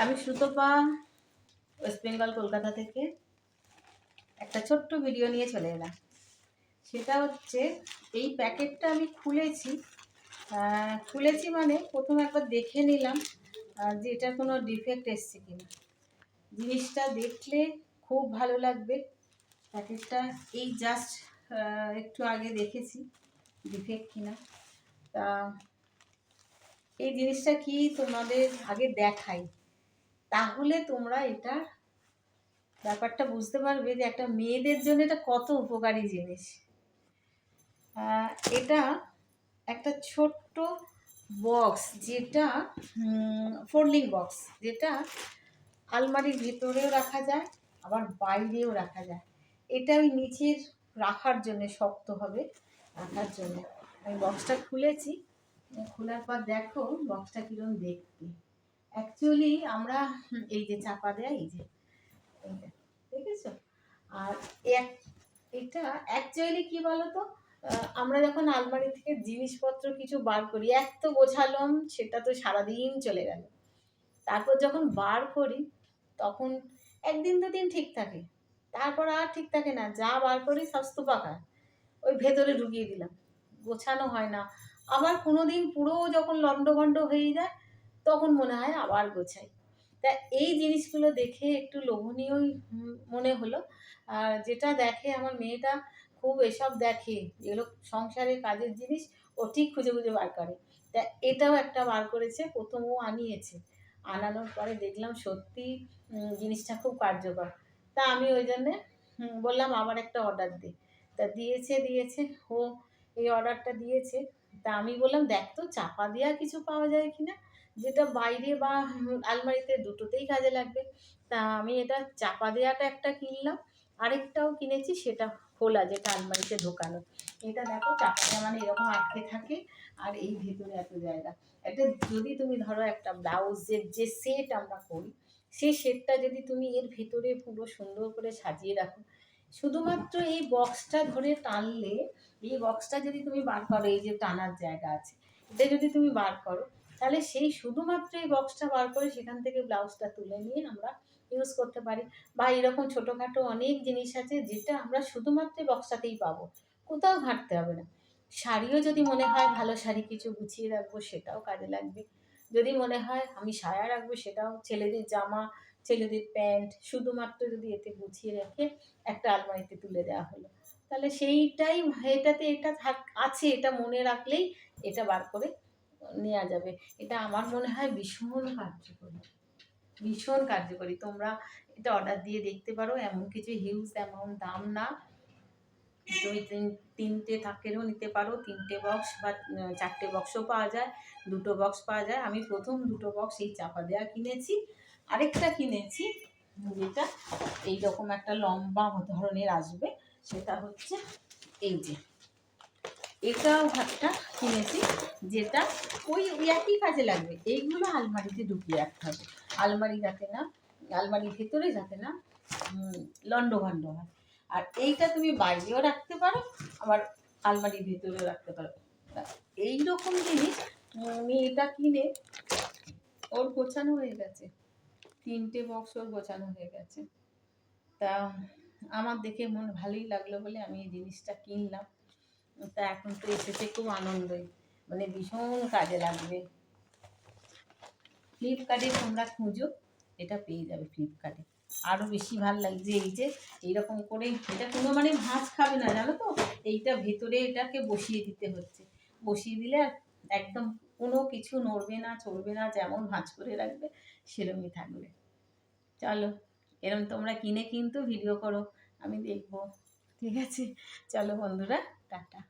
আমি সুতপা, ওয়েস্ট বেঙ্গল, কলকাতা থেকে একটা ছোট্ট ভিডিও নিয়ে চলে এলাম। সেটা হচ্ছে এই প্যাকেটটা আমি খুলেছি মানে প্রথমে একবার দেখে নিলাম যে এটার কোনো ডিফেক্ট এসছে কিনা। জিনিসটা দেখলে খুব ভালো লাগবে। প্যাকেটটা এই জাস্ট একটু আগে দেখেছি ডিফেক্ট কিনা। তা এই জিনিসটা কি তোমাদের আগে দেখাই, তাহলে তোমরা এটা ব্যাপারটা বুঝতে পারবে যে একটা মেয়েদের জন্য এটা কত উপকারী জিনিস। এটা একটা ছোট্ট বক্স, যেটা ফোল্ডিং বক্স, যেটা আলমারির ভেতরেও রাখা যায় আবার বাইরেও রাখা যায়। এটা ওই নিচের রাখার জন্য, শক্ত হবে রাখার জন্য। আমি বক্সটা খুলেছি, খোলার পর দেখো বক্সটা কীরকম দেখতে। অ্যাকচুয়ালি আমরা এই যে চাপা দেয়, এই যে দেখেছ, আর এটা অ্যাকচুয়ালি কি বলতো, আমরা যখন আলমারি থেকে জিনিসপত্র কিছু বার করি, এক তো গোছালাম, সেটা তো সারাদিন চলে গেল। তারপর যখন বার করি তখন একদিন দুদিন ঠিক থাকে, তারপর আর ঠিক থাকে না। যা বার করি সব স্তূপাকার, ওই ভেতরে ঢুকিয়ে দিলাম, গোছানো হয় না। আবার কোনো দিন পুরো যখন লণ্ডভণ্ড হয়ে যায় তখন মনে হয় আবার গোছাই। তা এই জিনিসগুলো দেখে একটু লোভনীয়ই মনে হলো। আর যেটা দেখে আমার মেয়েটা, খুব এসব দেখে, যেগুলো সংসারের কাজের জিনিস ও ঠিক খুঁজে খুঁজে বার করে। তা এটাও একটা বার করেছে, প্রথম ও আনিয়েছে। আনানোর পরে দেখলাম সত্যি জিনিসটা খুব কার্যকর। তা আমি ওই জন্যে বললাম আবার একটা অর্ডার দিই। তা দিয়েছে ও, এই অর্ডারটা দিয়েছে। তা আমি বললাম দেখ তো চাপা দেওয়া কিছু পাওয়া যায় কিনা, যেটা বাইরে বা আলমারিতে দুটোতেই কাজে লাগবে। তা আমি এটা চাপা দেওয়াটা একটা কিনলাম, আরেকটাও কিনেছি সেটা খোলা, যেটা আলমারিতে ঢোকানো। এটা দেখো চাপা দেওয়া মানে এরকম আটকে থাকে, আর এই ভেতরে এত জায়গা। এটা যদি তুমি ধরো একটা ব্লাউজের যে সেট আমরা করি, সেই সেটটা যদি তুমি এর ভেতরে পুরো সুন্দর করে সাজিয়ে রাখো, শুধুমাত্র এই বক্সটা ধরে টানলে, এই বক্সটা যদি তুমি বার করো, এই যে টানার জায়গা আছে, এটা যদি তুমি বার করো, তাহলে সেই শুধুমাত্র এই বক্সটা বার করে সেখান থেকে ব্লাউজটা তুলে নিয়ে আমরা ইউজ করতে পারি। বা এরকম ছোটোখাটো অনেক জিনিস আছে যেটা আমরা শুধুমাত্র বক্সটাতেই পাবো, কোথাও ঘাঁটতে হবে না। শাড়িও যদি মনে হয় ভালো শাড়ি কিছু গুছিয়ে রাখবো, সেটাও কাজে লাগবে। যদি মনে হয় আমি সায়া রাখবো, সেটাও, ছেলেদের জামা, ছেলেদের প্যান্ট, শুধুমাত্র যদি এতে গুছিয়ে রেখে একটা আলমারিতে তুলে দেওয়া হলো, তাহলে সেইটাই, এটাতে এটা আছে, এটা মনে রাখলেই এটা বার করে নেওয়া যাবে। এটা আমার মনে হয় ভীষণ কার্যকরী, ভীষণ কার্যকরী। তোমরা এটা অর্ডার দিয়ে দেখতে পারো, এমন কিছু হিউজ অ্যামাউন্ট দাম না। তুমি তিনটে থাকেরও নিতে পারো, 3টে বক্স বা 4টে বক্সও পাওয়া যায়, 2টো বক্স পাওয়া যায়। আমি প্রথম 2টো বক্স এই চাপা দেওয়া কিনেছি, আরেকটা কিনেছি যেটা এইরকম একটা লম্বা ধরনের আসবে, সেটা হচ্ছে এই যে, এটাও একটা কিনেছি, যেটা ওই একই কাজে লাগবে। এইগুলো আলমারিতে ঢুকিয়ে রাখতে হবে, আলমারি যাতে না, আলমারির ভেতরে যাতে না লণ্ডভণ্ড হয়। আর এইটা তুমি বাইরেও রাখতে পারো, আবার আলমারির ভেতরেও রাখতে পারো। এইরকম জিনিস আমি এটা কিনে ওর গোছানো হয়ে গেছে, 3টে বক্স ওর গোছানো হয়ে গেছে। তা আমার দেখে মন ভালোই লাগলো বলে আমি এই জিনিসটা কিনলাম। তা এখন তো এসেছে, খুব আনন্দই, মানে ভীষণ কাজে লাগবে। ফ্লিপকার্টে তোমরা খুঁজো, এটা পেয়ে যাবে ফ্লিপকার্টে। আরও বেশি ভালো লাগছে এই যে এইরকম করে, এটা কোনো মানে ভাঁজ খাবে না, জানো তো। এইটা ভেতরে এটাকে বসিয়ে দিতে হচ্ছে, বসিয়ে দিলে একদম কোনো কিছু নড়বে না, চড়বে না, যেমন ভাঁজ করে রাখবে সেরকমই থাকবে। চলো, এরকম তোমরা কিনে কিন্তু ভিডিও করো, আমি দেখবো। ঠিক আছে, চলো বন্ধুরা, টাটা।